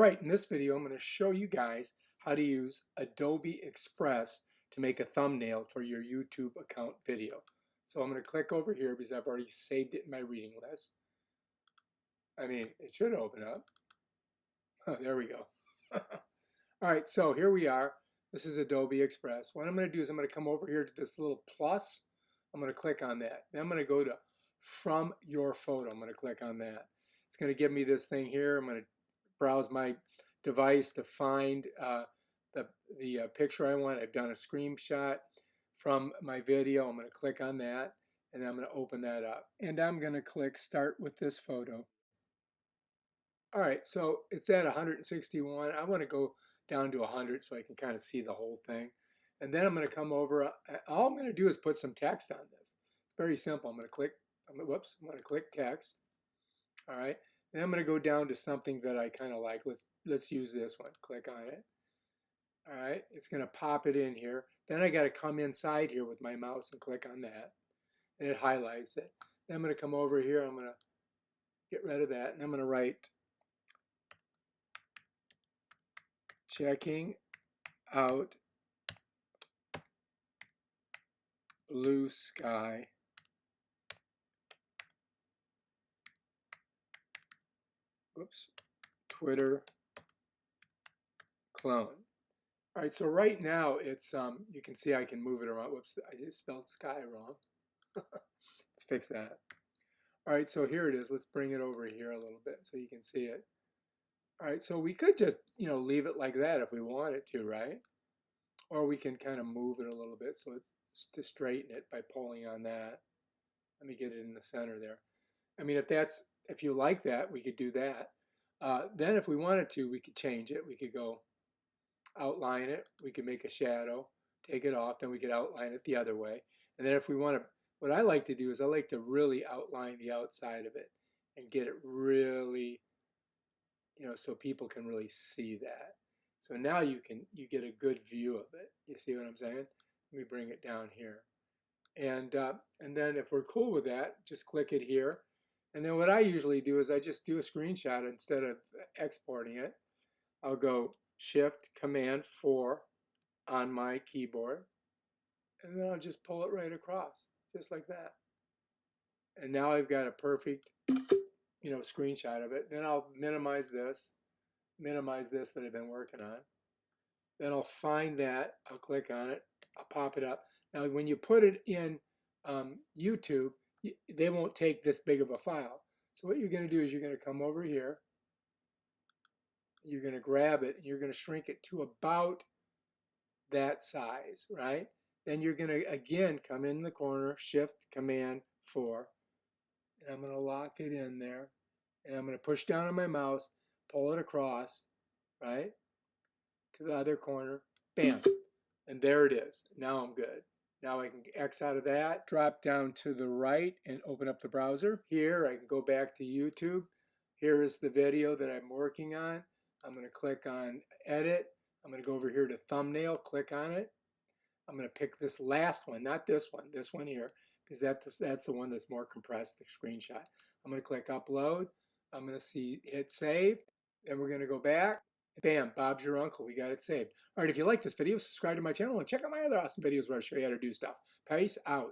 Alright, in this video I'm going to show you guys how to use Adobe Express to make a thumbnail for your YouTube account video. So I'm going to click over here because I've already saved it in my reading list. It should open up. Oh, there we go. Alright, so here we are. This is Adobe Express. What I'm going to do is I'm going to come over here to this little plus. I'm going to click on that. Then I'm going to go to From Your Photo. I'm going to click on that. It's going to give me this thing here. I'm going to browse my device to find the picture I want. I've done a screenshot from my video. I'm going to click on that and I'm going to open that up. And I'm going to click Start with this photo. All right, so it's at 161. I want to go down to 100 so I can kind of see the whole thing. And then I'm going to come over. All I'm going to do is put some text on this. It's very simple. I'm going to click text. All right. Then I'm going to go down to something that I kind of like. Let's use this one. Click on it. All right. It's going to pop it in here. Then I got to come inside here with my mouse and click on that. And it highlights it. Then I'm going to come over here. I'm going to get rid of that. And I'm going to write checking out blue sky. Twitter clone. All right, so right now it's you can see I can move it around. Whoops, I just spelled sky wrong. Let's fix that. All right, so here it is. Let's bring it over here a little bit so you can see it. All right, so we could just leave it like that if we wanted to, right? Or we can kind of move it a little bit so it's to straighten it by pulling on that. Let me get it in the center there. If you like that, we could do that. Then if we wanted to, we could change it. We could go outline it. We could make a shadow, take it off, then we could outline it the other way. And then if we want to, what I like to do is I like to really outline the outside of it and get it really, so people can really see that. So now you get a good view of it. You see what I'm saying? Let me bring it down here. And then if we're cool with that, just click it here. And then what I usually do is I just do a screenshot instead of exporting it. I'll go Shift Command 4 on my keyboard. And then I'll just pull it right across, just like that. And now I've got a perfect, screenshot of it. Then I'll minimize this that I've been working on. Then I'll find that, I'll click on it, I'll pop it up. Now when you put it in YouTube, they won't take this big of a file. So what you're going to do is you're going to come over here, you're going to grab it, and you're going to shrink it to about that size, right? Then you're going to again come in the corner, Shift Command 4, and I'm going to lock it in there, and I'm going to push down on my mouse, pull it across, right, to the other corner, bam, and there it is. Now I'm good. Now I can X out of that, drop down to the right and open up the browser. Here I can go back to YouTube. Here is the video that I'm working on. I'm going to click on Edit. I'm going to go over here to Thumbnail, click on it. I'm going to pick this last one, not this one here, because that's the one that's more compressed, the screenshot. I'm going to click Upload. I'm going to hit Save. Then we're going to go back. Bam, Bob's your uncle. We got it saved. All right, if you like this video, subscribe to my channel and check out my other awesome videos where I show you how to do stuff. Peace out.